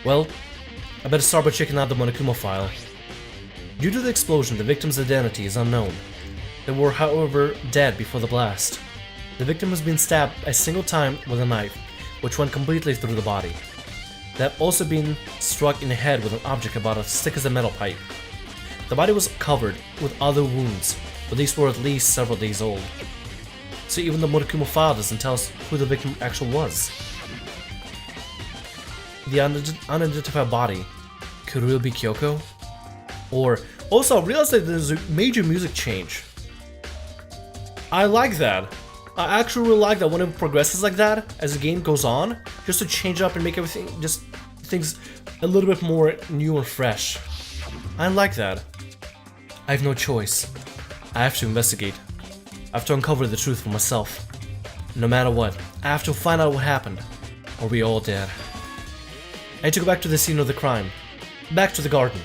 Well, I better start by checking out the Monokuma file. Due to the explosion, the victim's identity is unknown. They were, however, dead before the blast. The victim has been stabbed a single time with a knife, which went completely through the body. They have also been struck in the head with an object about as thick as a metal pipe. The body was covered with other wounds, but these were at least several days old. So even the Monokuma file doesn't tell us who the victim actually was. The unidentified body could really be Kyoko? Or, also I realized that there's a major music change. I like that. I actually really like that when it progresses like that, as the game goes on, just to change up and make everything, just things a little bit more new and fresh. I like that. I have no choice. I have to investigate. I have to uncover the truth for myself. No matter what, I have to find out what happened, or we all dead. I need to go back to the scene of the crime. Back to the garden.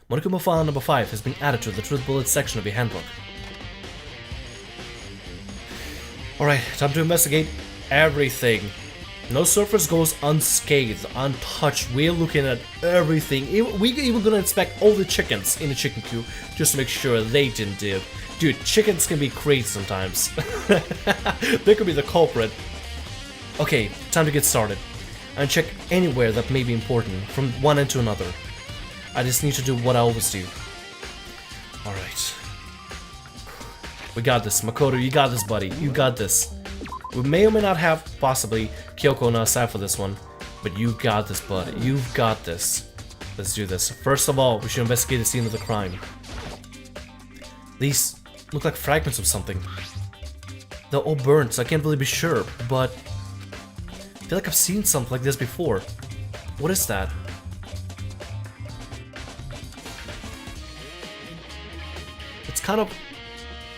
Monokuma file number 5 has been added to the Truth Bullet section of your handbook. Alright, time to investigate everything. No surface goes unscathed, untouched. We're looking at everything. We're even gonna inspect all the chickens in the chicken coop just to make sure they didn't dip. Dude, chickens can be crazy sometimes. They could be the culprit. Okay, time to get started. And check anywhere that may be important, from one end to another. I just need to do what I always do. Alright. We got this, Makoto, you got this, buddy. You got this. We may or may not have, possibly, Kyoko on our side for this one. But you got this, buddy. You've got this. Let's do this. First of all, we should investigate the scene of the crime. These look like fragments of something. They're all burnt, so I can't really be sure, but I feel like I've seen something like this before. What is that? It's kind of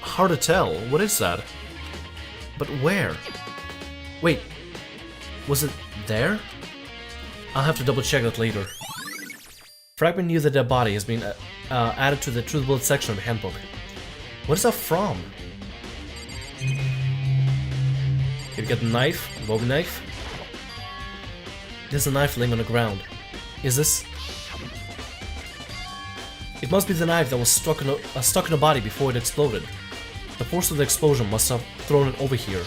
hard to tell. What is that? But where? Wait, was it there? I'll have to double check that later. Fragment near the dead body has been added to the Truth Bullet section of the handbook. What is that from? Can you get a knife? A Bowie knife? There's a knife laying on the ground. Is this? It must be the knife that was stuck in the body before it exploded. The force of the explosion must have thrown it over here.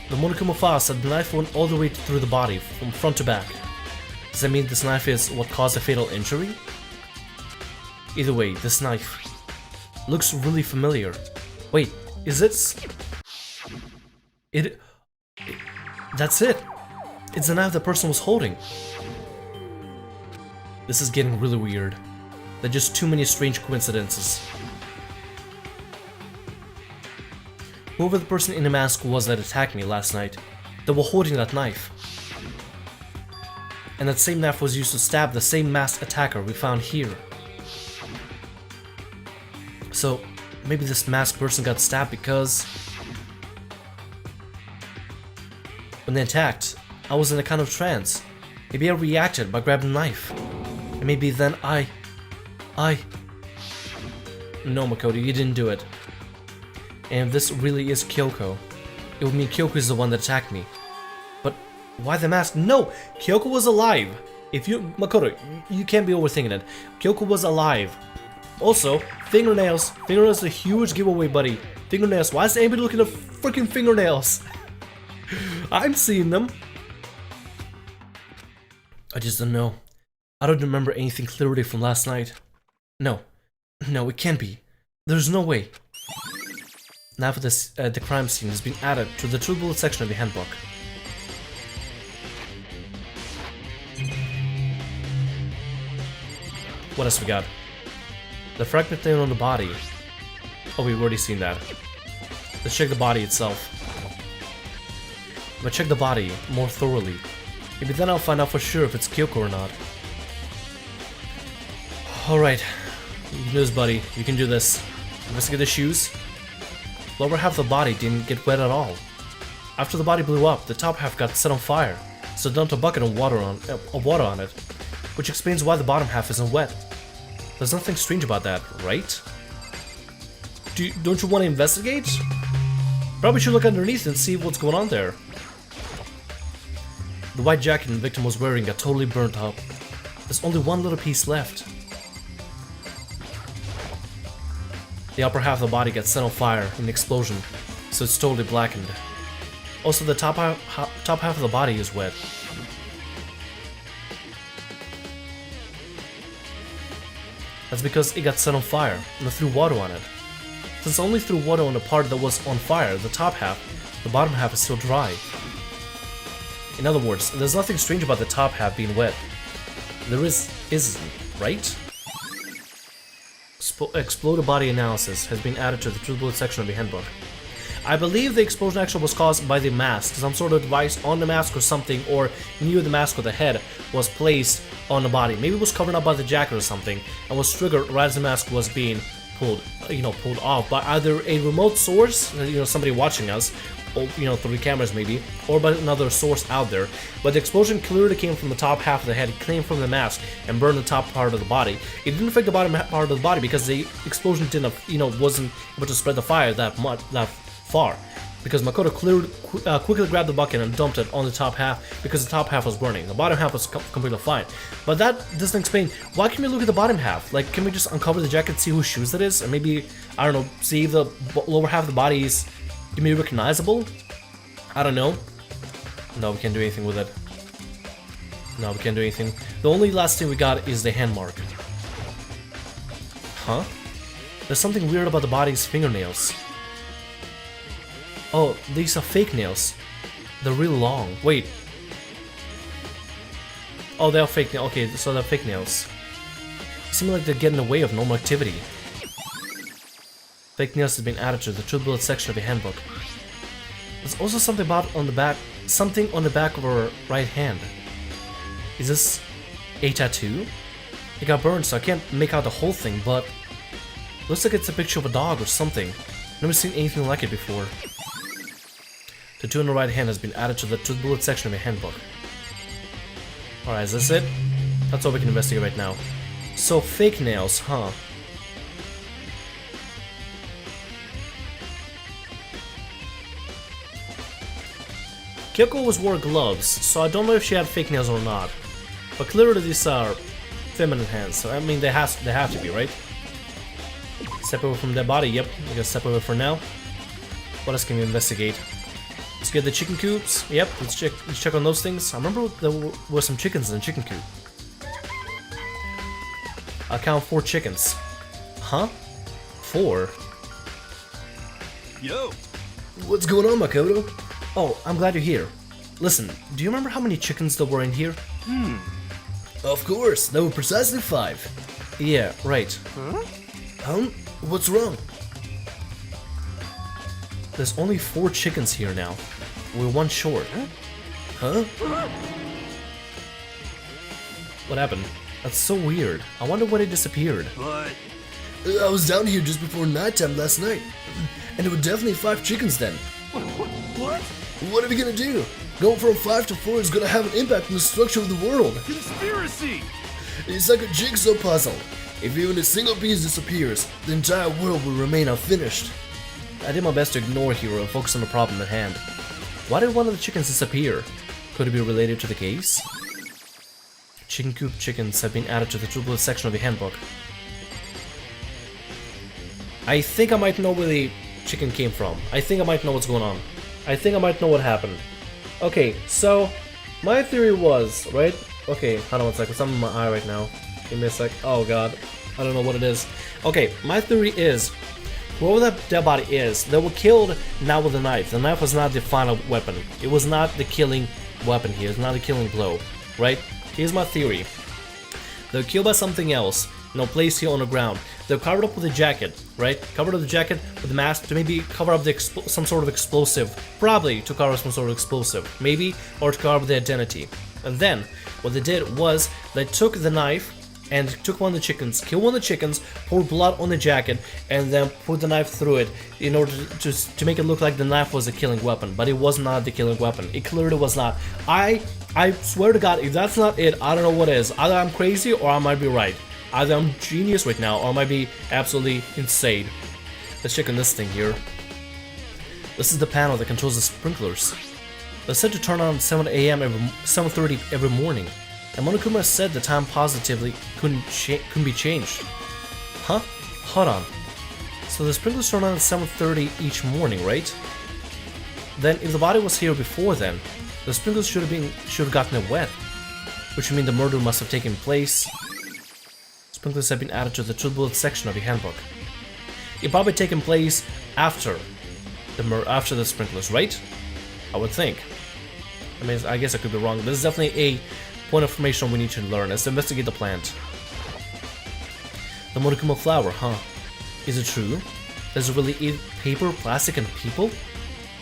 The Monokuma file said the knife went all the way through the body, from front to back. Does that mean this knife is what caused a fatal injury? Either way, this knife looks really familiar. Wait, is it? That's it! It's the knife the person was holding. This is getting really weird. There are just too many strange coincidences. Whoever the person in the mask was that attacked me last night, they were holding that knife. And that same knife was used to stab the same masked attacker we found here. So, maybe this masked person got stabbed because when they attacked, I was in a kind of trance. Maybe I reacted by grabbing the knife. And maybe then No, Makoto, you didn't do it. And if this really is Kyoko, it would mean Kyoko is the one that attacked me. But why the mask? No! Kyoko was alive! Makoto, you can't be overthinking it. Kyoko was alive. Also, fingernails. Fingernails are a huge giveaway, buddy. Fingernails. Why is anybody looking at freaking fingernails? I'm seeing them. I just don't know. I don't remember anything clearly from last night. No, it can't be. There's no way. Now for this, the crime scene has been added to the Truth Bullet section of the handbook. What else we got? The fragment laying on the body. Oh, we've already seen that. Let's check the body itself. But check the body more thoroughly. Maybe then I'll find out for sure if it's Kyoko or not. Alright. You can do this, buddy. You can do this. Investigate the shoes. Lower half of the body didn't get wet at all. After the body blew up, the top half got set on fire, so dumped a bucket of water on it, which explains why the bottom half isn't wet. There's nothing strange about that, right? Don't you want to investigate? Probably should look underneath and see what's going on there. The white jacket the victim was wearing got totally burnt up. There's only one little piece left. The upper half of the body got set on fire in an explosion, so it's totally blackened. Also, the top half of the body is wet. That's because it got set on fire and threw water on it. Since it only threw water on the part that was on fire, the top half, the bottom half is still dry. In other words, there's nothing strange about the top half being wet. There isn't, right? Exploded body analysis has been added to the True Bullet section of the handbook. I believe the explosion actually was caused by the mask. Some sort of device on the mask or something, or near the mask or the head, was placed on the body. Maybe it was covered up by the jacket or something, and was triggered right as the mask was being pulled off by either a remote source, somebody watching us, or, through the cameras maybe, or by another source out there. But the explosion clearly came from the top half of the head, it came from the mask, and burned the top part of the body. It didn't affect the bottom part of the body because the explosion didn't, wasn't able to spread the fire that far. Because Makoto quickly grabbed the bucket and dumped it on the top half because the top half was burning. The bottom half was completely fine. But that doesn't explain, why can't we look at the bottom half? Like, can we just uncover the jacket, see whose shoes it is? And maybe, I don't know, see if the lower half of the body is maybe recognizable? I don't know. No, we can't do anything with it. No, we can't do anything. The only last thing we got is the hand mark. Huh? There's something weird about the body's fingernails. Oh, these are fake nails. They're really long. Wait. Oh, they are fake nails. Okay, so they're fake nails. They seem like they're getting in the way of normal activity. Fake nails has been added to the True Bullet section of the handbook. There's also something on the back of her right hand. Is this a tattoo? It got burned, so I can't make out the whole thing, but looks like it's a picture of a dog or something. Never seen anything like it before. The tattoo on the right hand has been added to the True Bullet section of the handbook. Alright, is this it? That's all we can investigate right now. So, fake nails, huh? Kyoko always wore gloves, so I don't know if she had fake nails or not. But clearly these are feminine hands, so I mean they have to be, right? Step away from their body, yep, we gotta step away for now. What else can we investigate? Let's get the chicken coops, yep, let's check on those things. I remember there were some chickens in the chicken coop. I'll count 4 chickens. Huh? 4? Yo! What's going on, Makoto? Oh, I'm glad you're here. Listen, do you remember how many chickens there were in here? Of course, there were precisely 5. Yeah, right. Huh? What's wrong? There's only 4 chickens here now. We're 1 short. Huh? What happened? That's so weird. I wonder when it disappeared. But I was down here just before nighttime last night, and there were definitely 5 chickens then. what? What are we gonna do? Going from 5 to 4 is gonna have an impact on the structure of the world. Conspiracy! It's like a jigsaw puzzle. If even a single piece disappears, the entire world will remain unfinished. I did my best to ignore Hero and focus on the problem at hand. Why did one of the chickens disappear? Could it be related to the case? Chicken coop chickens have been added to the True Bullet section of the handbook. I think I might know where the chicken came from. I think I might know what's going on. I think I might know what happened. Okay, so my theory was, right? Okay, hold on one second. Something in my eye right now. Give me a sec. Oh god. I don't know what it is. Okay, my theory is whoever that dead body is, they were killed now with a knife. The knife was not the final weapon. It was not the killing weapon here. It's not the killing blow, right? Here's my theory. They were killed by something else, placed here on the ground. They're covered up with a jacket, right? Covered up the jacket with the mask to maybe cover up the some sort of explosive. Probably to cover up some sort of explosive, maybe, or to cover up the identity. And then, what they did was, they took the knife and took one of the chickens, killed one of the chickens, poured blood on the jacket, and then put the knife through it in order to make it look like the knife was a killing weapon. But it was not the killing weapon. It clearly was not. I swear to God, if that's not it, I don't know what is. Either I'm crazy or I might be right. Either I'm genius right now or I might be absolutely insane. Let's check on this thing here. This is the panel that controls the sprinklers. They're said to turn on 7 a.m. 7:30 every morning, and Monokuma said the time positively couldn't be changed. Huh? Hold on. So the sprinklers turn on at 7:30 each morning, right? Then if the body was here before then, the sprinklers should have gotten it wet, which would mean the murder must have taken place. Sprinklers have been added to the two bullet section of your handbook. It probably taken place after the sprinklers, right? I would think. I mean, I guess I could be wrong. This is definitely a point of information we need to learn. Let's investigate the plant. The Monokuma flower, huh? Is it true? Does it really eat paper, plastic, and people?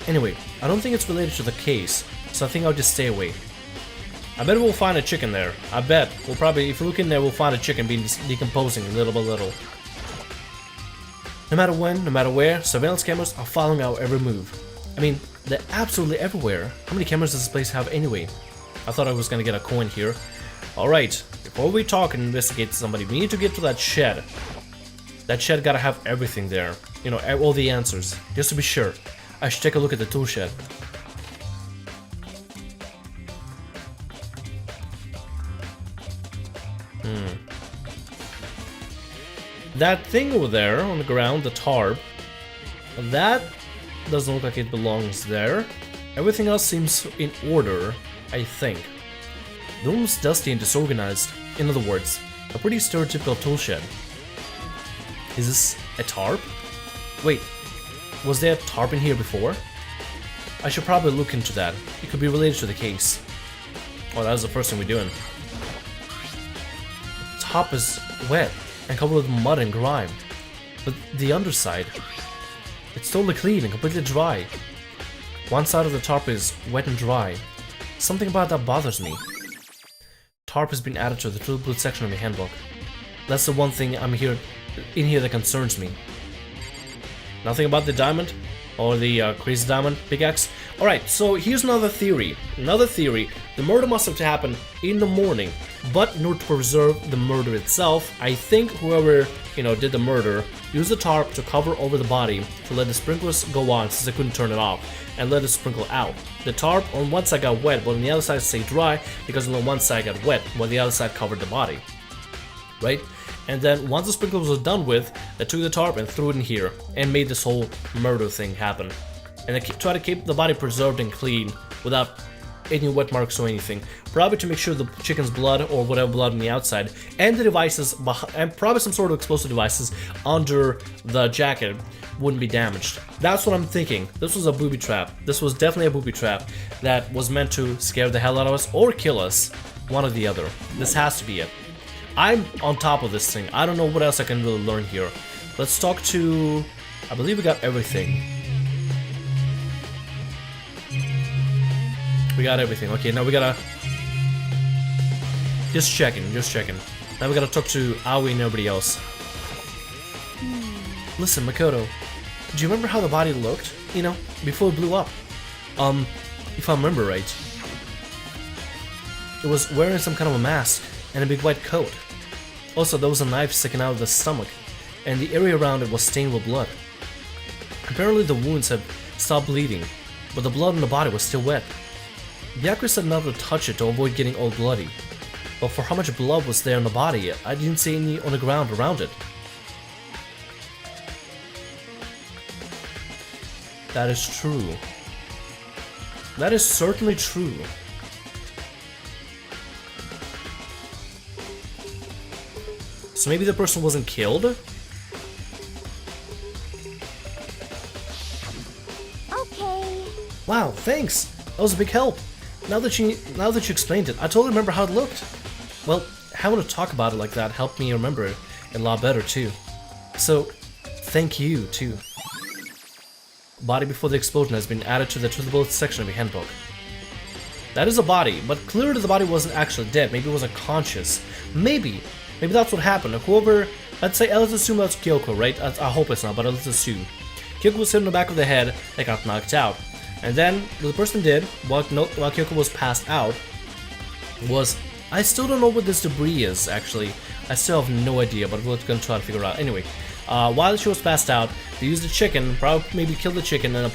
Anyway, I don't think it's related to the case, so I think I'll just stay away. I bet we'll find a chicken there. I bet. We'll probably, if we look in there, we'll find a chicken being decomposing little by little. No matter when, no matter where, surveillance cameras are following our every move. I mean, they're absolutely everywhere. How many cameras does this place have anyway? I thought I was gonna get a coin here. Alright, before we talk and investigate somebody, we need to get to that shed. That shed gotta have everything there. You know, all the answers. Just to be sure. I should take a look at the tool shed. That thing over there on the ground, the tarp, that doesn't look like it belongs there. Everything else seems in order, I think. The room's dusty and disorganized. In other words, a pretty stereotypical tool shed. Is this a tarp? Wait, was there a tarp in here before? I should probably look into that. It could be related to the case. Oh, that was the first thing we're doing. The top is wet and covered with mud and grime. But the underside, it's totally clean and completely dry. One side of the tarp is wet and dry. Something about that bothers me. Tarp has been added to the tool boot section of my handbook. That's the one thing in here that concerns me. Nothing about the diamond? Or the crazy diamond pickaxe? Alright, so here's another theory. The murder must have happened in the morning, but in order to preserve the murder itself, I think whoever, did the murder used the tarp to cover over the body to let the sprinklers go on since they couldn't turn it off, and let it sprinkle out. The tarp on one side got wet, but on the other side stayed dry because on one side got wet, while the other side covered the body. Right? And then once the sprinklers was done with, they took the tarp and threw it in here and made this whole murder thing happen. And they try to keep the body preserved and clean without any wet marks or anything. Probably to make sure the chicken's blood or whatever blood on the outside and the devices and probably some sort of explosive devices under the jacket wouldn't be damaged. That's what I'm thinking. This was a booby trap. This was definitely a booby trap that was meant to scare the hell out of us or kill us. One or the other. This has to be it. I'm on top of this thing. I don't know what else I can really learn here. Let's talk to... I believe we got everything. We got everything. Okay, now we gotta... Just checking. Now we gotta talk to Aoi and nobody else. Listen, Makoto. Do you remember how the body looked? Before it blew up? If I remember right. It was wearing some kind of a mask and a big white coat. Also, there was a knife sticking out of the stomach, and the area around it was stained with blood. Apparently the wounds had stopped bleeding, but the blood on the body was still wet. Byakuya said not to touch it to avoid getting all bloody, but for how much blood was there on the body, I didn't see any on the ground around it. That is true. That is certainly true. So maybe the person wasn't killed? Okay. Wow, thanks! That was a big help. Now that you explained it, I totally remember how it looked. Well, having to talk about it like that helped me remember it a lot better too. So, thank you too. Body before the explosion has been added to the bullet section of your handbook. That is a body, but clearly the body wasn't actually dead. Maybe it was unconscious. Maybe that's what happened. Whoever, let's assume that's Kyoko, right? I hope it's not, but let's assume. Kyoko was hit in the back of the head, they got knocked out. And then, what the person did, while Kyoko was passed out, was, I still don't know what this debris is, actually. I still have no idea, but we're gonna try to figure it out. Anyway, while she was passed out, they used the chicken, probably maybe killed the chicken, and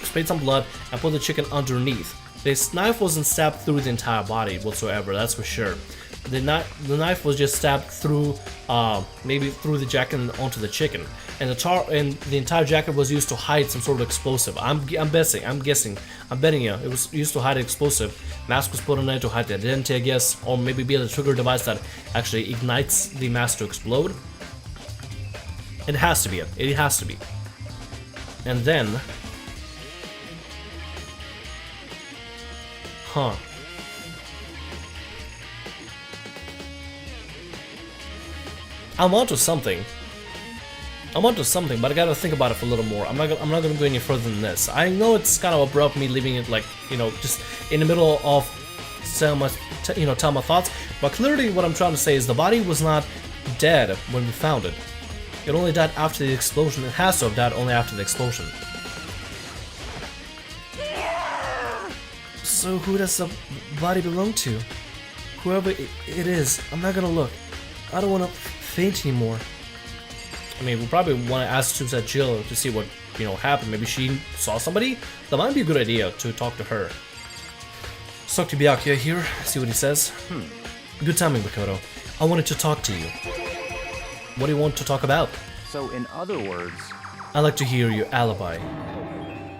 sprayed some blood, and put the chicken underneath. This knife wasn't stabbed through the entire body whatsoever, that's for sure. The knife was just stabbed through, maybe through the jacket and onto the chicken. And the entire jacket was used to hide some sort of explosive. I'm betting you, it was used to hide an explosive. Mask was put on it to hide the identity, I guess, or maybe be the trigger device that actually ignites the mask to explode. It has to be it. It has to be. And then, huh? I'm onto something. But I gotta think about it for a little more. I'm not gonna go any further than this. I know it's kind of abrupt me leaving it like, you know, just in the middle of tell my thoughts. But clearly, what I'm trying to say is the body was not dead when we found it. It only died after the explosion. It has to have died only after the explosion. So who does the body belong to? Whoever it is, I'm not gonna look. I don't want to faint anymore. I mean, we probably want to ask Suicide Jill to see what, you know, happened. Maybe she saw somebody? That might be a good idea to talk to her. Let's talk to Byakuya here, see what he says. Good timing, Makoto. I wanted to talk to you. What do you want to talk about? So, in other words... I'd like to hear your alibi.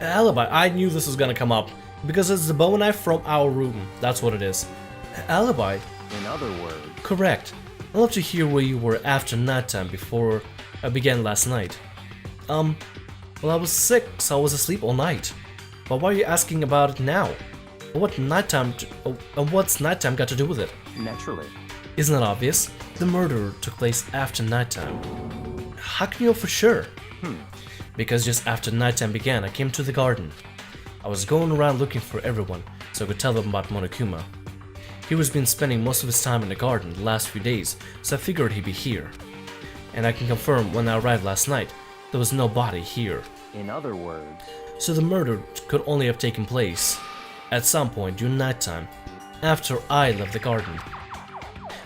Alibi? I knew this was gonna come up. Because it's the bow knife from our room. That's what it is. Alibi? In other words... Correct. I'd love to hear where you were after nighttime before I began last night. Well, I was sick, so I was asleep all night. But why are you asking about it now? What's nighttime got to do with it? Naturally. Isn't that obvious? The murder took place after nighttime. How can you know for sure? Because just after nighttime began, I came to the garden. I was going around looking for everyone, so I could tell them about Monokuma. He was been spending most of his time in the garden the last few days, so I figured he'd be here. And I can confirm when I arrived last night, there was no body here. In other words... So the murder could only have taken place at some point during nighttime, after I left the garden.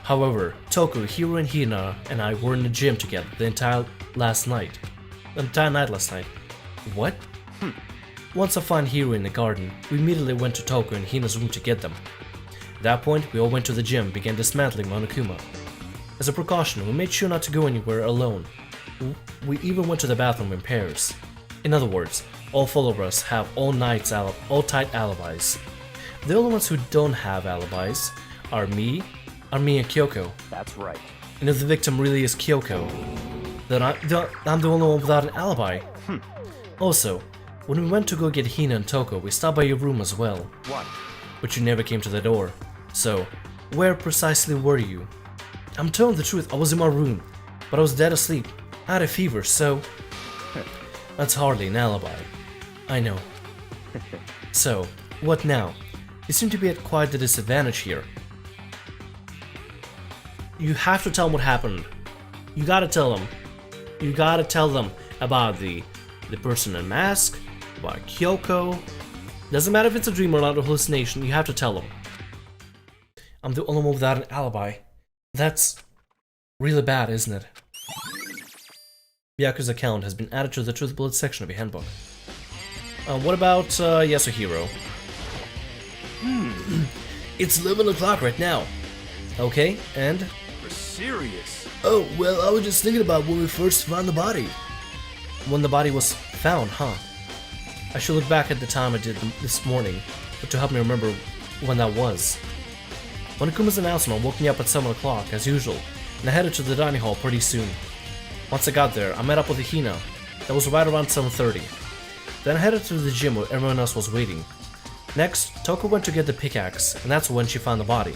However, Toku, Hiro, and Hina and I were in the gym together the entire night last night. What? Once I found Hiro in the garden, we immediately went to Toku and Hina's room to get them. At that point, we all went to the gym and began dismantling Monokuma. As a precaution, we made sure not to go anywhere alone. We even went to the bathroom in pairs. In other words, all 4 of us have all tight alibis. The only ones who don't have alibis are me and Kyoko. That's right. And if the victim really is Kyoko, then I'm the only one without an alibi. Also, when we went to go get Hina and Toko, we stopped by your room as well. What? But you never came to the door. So, where precisely were you? I'm telling the truth, I was in my room, but I was dead asleep. I had a fever, so... That's hardly an alibi. I know. So, what now? You seem to be at quite the disadvantage here. You have to tell them what happened. You gotta tell them. You gotta tell them about the person in mask, about Kyoko. Doesn't matter if it's a dream or not, a hallucination, you have to tell them. I'm the only one without an alibi. That's really bad, isn't it? Byaku's account has been added to the Truth Bullet section of your handbook. What about Yasuhiro? It's 11 o'clock right now. Okay, and? You're serious? Oh, well, I was just thinking about when we first found the body. When the body was found, huh? I should look back at the time I did this morning, but to help me remember when that was. Monokuma's announcement woke me up at 7 o'clock, as usual, and I headed to the dining hall pretty soon. Once I got there, I met up with Hina. That was right around 7:30. Then I headed to the gym where everyone else was waiting. Next, Toko went to get the pickaxe, and that's when she found the body.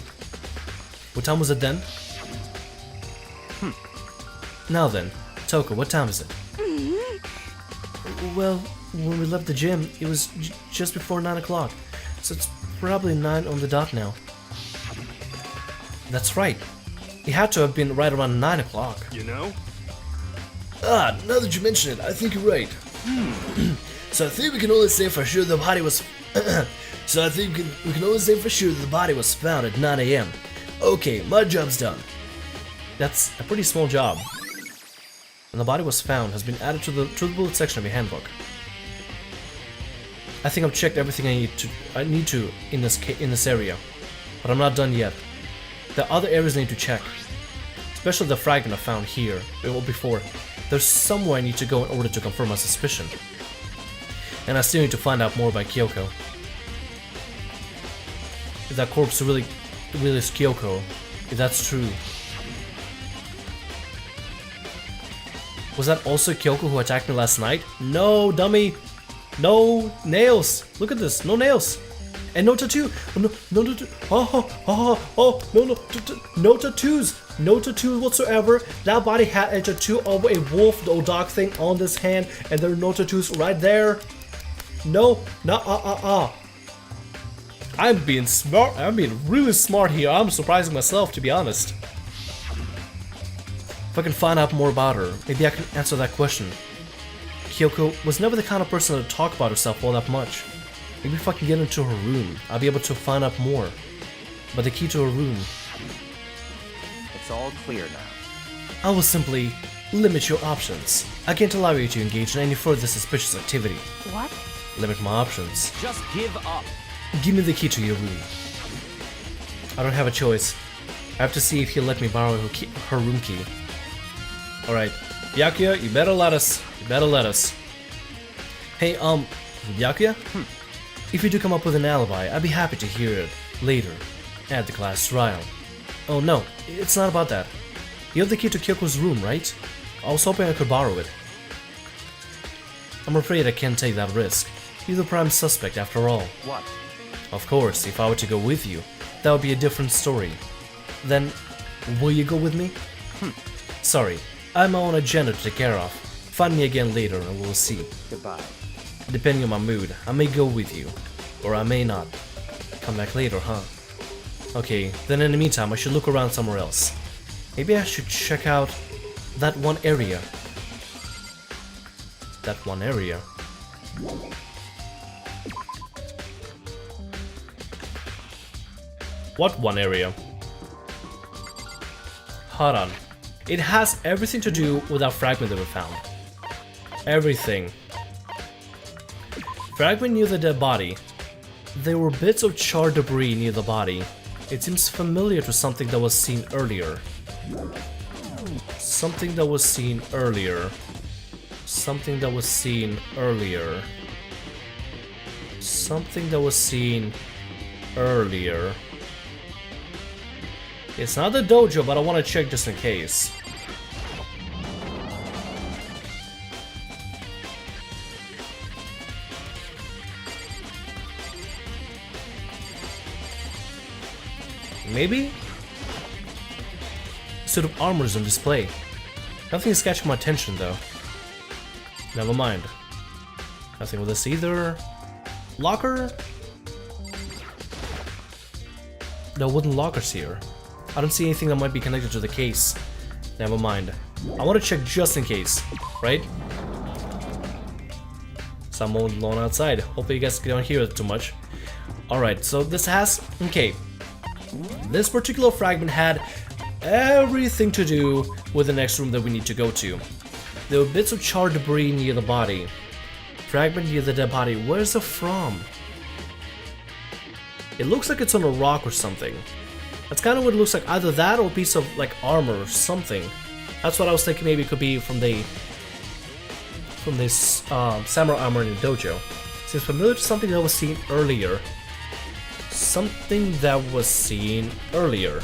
What time was it then? Now then, Toko, what time is it? Well, when we left the gym, it was just before 9 o'clock, so it's probably 9 on the dot now. That's right. It had to have been right around 9 o'clock. You know? Ah, now that you mention it, I think you're right. So I think we can only say for sure the body was... So I think we can only say for sure that the body was found at 9 AM. Okay, my job's done. That's a pretty small job. And the body was found has been added to the Truth Bullet section of your handbook. I think I've checked everything I need to in this area, but I'm not done yet. The other areas I need to check, especially the fragment I found here or before. There's somewhere I need to go in order to confirm my suspicion, and I still need to find out more about Kyoko. If that corpse really is Kyoko, if that's true. Was that also Kyoko who attacked me last night? No, dummy! No nails! Look at this, no nails! And no tattoo! Oh, no tattoo! No tattoos! No tattoos whatsoever! That body had a tattoo of a wolf or dog thing on this hand, and there are no tattoos right there! No, I'm being smart, I'm being really smart here, I'm surprising myself, to be honest. If I can find out more about her, maybe I can answer that question. Kyoko was never the kind of person to talk about herself all that much. Maybe if I can get into her room, I'll be able to find out more. But the key to her room... It's all clear now. I will simply limit your options. I can't allow you to engage in any further suspicious activity. What? Limit my options. Just give up. Give me the key to your room. I don't have a choice. I have to see if he'll let me borrow her room key. Alright, Byakuya, you better let us. You better let us. Hey, Byakuya? If you do come up with an alibi, I'd be happy to hear it later, at the class trial. Oh no, it's not about that. You have the key to Kyoko's room, right? I was hoping I could borrow it. I'm afraid I can't take that risk. You're the prime suspect after all. What? Of course, if I were to go with you, that would be a different story. Then, will you go with me? Sorry, I have my own agenda to take care of. Find me again later and we'll see. Goodbye. Depending on my mood, I may go with you, or I may not. Come back later, huh? Okay, then in the meantime I should look around somewhere else. Maybe I should check out that one area. That one area. What one area? Hold on. It has everything to do with that fragment that we found. Everything. Fragment near the dead body. There were bits of charred debris near the body. It seems familiar to something that was seen earlier. Something that was seen earlier. Something that was seen earlier. Something that was seen earlier. It's not the dojo, but I want to check just in case. Maybe? Suit of armor is on display. Nothing is catching my attention though. Never mind. Nothing with this either. Locker? No wooden lockers here. I don't see anything that might be connected to the case. Never mind. I want to check just in case, right? Someone alone outside. Hopefully you guys don't hear it too much. Alright, so this has... Okay. This particular fragment had everything to do with the next room that we need to go to. There were bits of charred debris near the body. Fragment near the dead body. Where's it from? It looks like it's on a rock or something. That's kind of what it looks like. Either that or a piece of like armor or something. That's what I was thinking. Maybe it could be from this samurai armor in the dojo. Seems familiar to something that was seen earlier. Something that was seen earlier.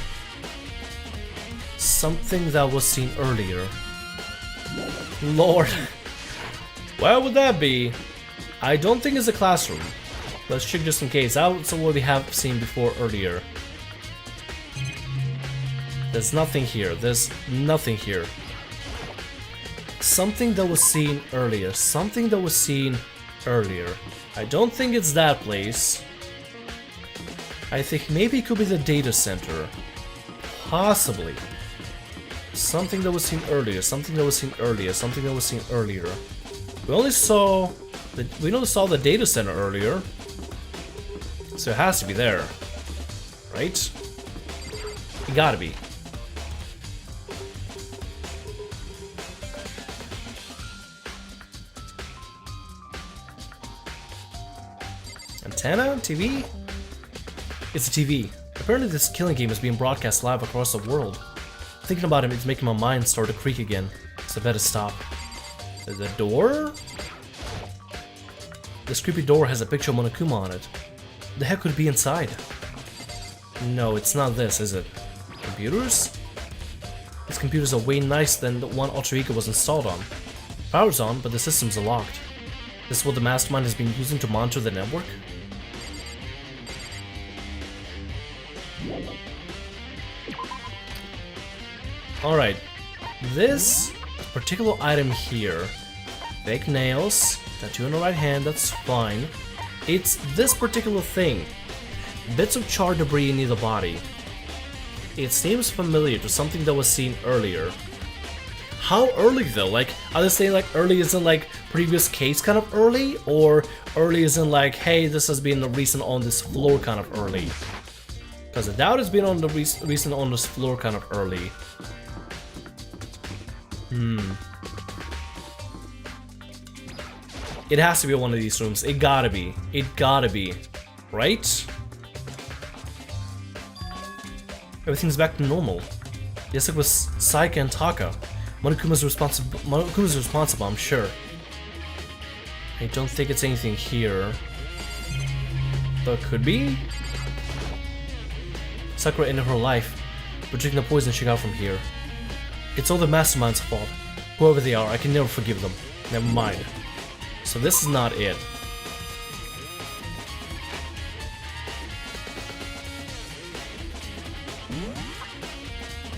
Something that was seen earlier. Lord. Where would that be? I don't think it's a classroom. Let's check just in case. That's what we have seen before earlier. There's nothing here. There's nothing here. Something that was seen earlier. Something that was seen earlier. I don't think it's that place. I think maybe it could be the data center. Possibly. Something that was seen earlier. Something that was seen earlier. Something that was seen earlier. We only saw the data center earlier. So it has to be there. Right? It gotta be. Antenna? TV? It's a TV. Apparently this killing game is being broadcast live across the world. Thinking about it, it's making my mind start to creak again. So I better stop. The door? This creepy door has a picture of Monokuma on it. The heck could be inside? No, it's not this, is it? Computers? These computers are way nicer than the one Alter Ego was installed on. Power's on, but the systems are locked. This is what the mastermind has been using to monitor the network? Alright, this particular item here, fake nails, tattoo on the right hand, that's fine. It's this particular thing, bits of charred debris near the body. It seems familiar to something that was seen earlier. How early though? Like, are they saying like early isn't like previous case kind of early? Or early isn't like, hey, this has been the recent on this floor kind of early? Because I doubt it's been on the recent on this floor kind of early. It has to be one of these rooms. It gotta be. It gotta be. Right? Everything's back to normal. Yes, it was Saika and Taka. Monokuma's responsible, I'm sure. I don't think it's anything here. But could be? Sakura ended her life, but drinking the poison she got from here. It's all the mastermind's fault. Whoever they are, I can never forgive them. Never mind. So this is not it.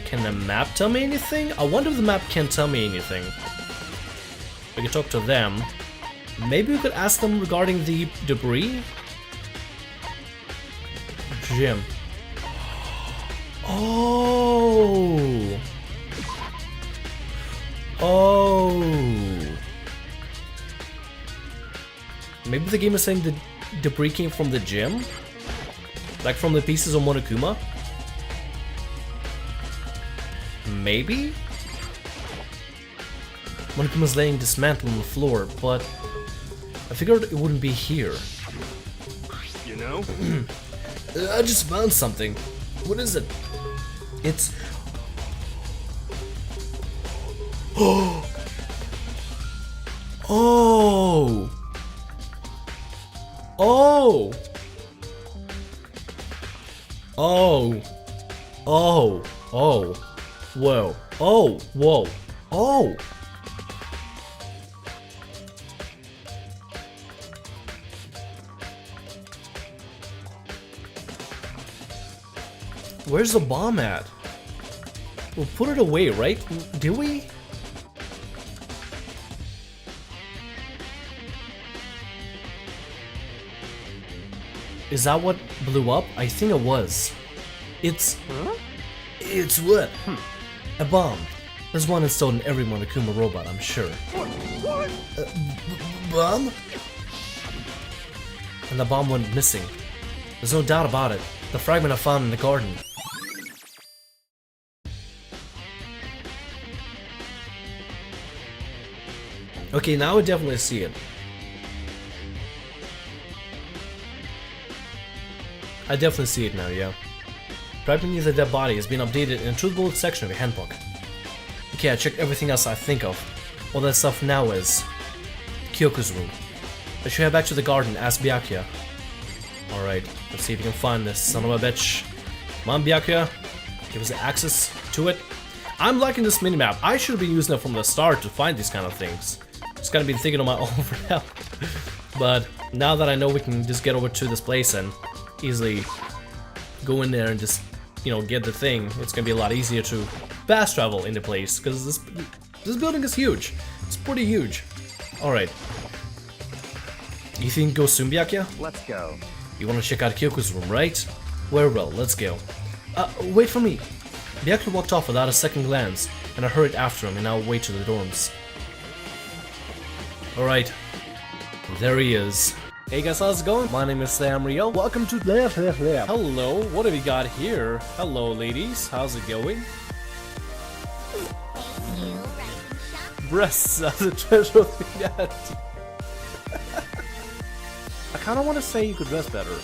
Can the map tell me anything? I wonder if the map can tell me anything. We can talk to them. Maybe we could ask them regarding the debris? Gym. Oh! Oh! Maybe the game is saying the debris came from the gym? Like from the pieces of Monokuma? Maybe? Monokuma's laying dismantled on the floor, but I figured it wouldn't be here. You know? I just found something. What is it? It's... Oh! Oh! Oh! Oh! Oh! Oh! Whoa! Oh! Whoa! Oh! Where's the bomb at? We'll put it away, right? Did we? Is that what blew up? I think it was. It's... Huh? It's what? a bomb. There's one installed in every Monokuma robot, I'm sure. What? Bomb? And the bomb went missing. There's no doubt about it. The fragment I found in the garden. Okay, now I definitely see it. I definitely see it now, yeah. Right beneath the dead body has been updated in a truth bullet section of your handbook. Okay, I checked everything else I think of. All that stuff now is... Kyoko's room. I should head back to the garden, ask Byakuya. Alright, let's see if we can find this son of a bitch. Come on, Byakuya. Give us access to it. I'm liking this minimap. I should have been using it from the start to find these kind of things. Just kind of been thinking on my own for now. But now that I know we can just get over to this place and easily go in there and just, you know, get the thing, it's gonna be a lot easier to fast travel into place, because this building is huge. It's pretty huge. Alright. You think go soon, Byakuya? Let's go. You wanna check out Kyoko's room, right? Very well, let's go. Wait for me. Byakuya walked off without a second glance, and I hurried after him and now wait to the dorms. Alright. There he is. Hey guys, how's it going? My name is Sam Rio. Welcome to Hello, what have we got here? Hello ladies, how's it going? Breasts as a treasure of the net. I kind of want to say you could dress better.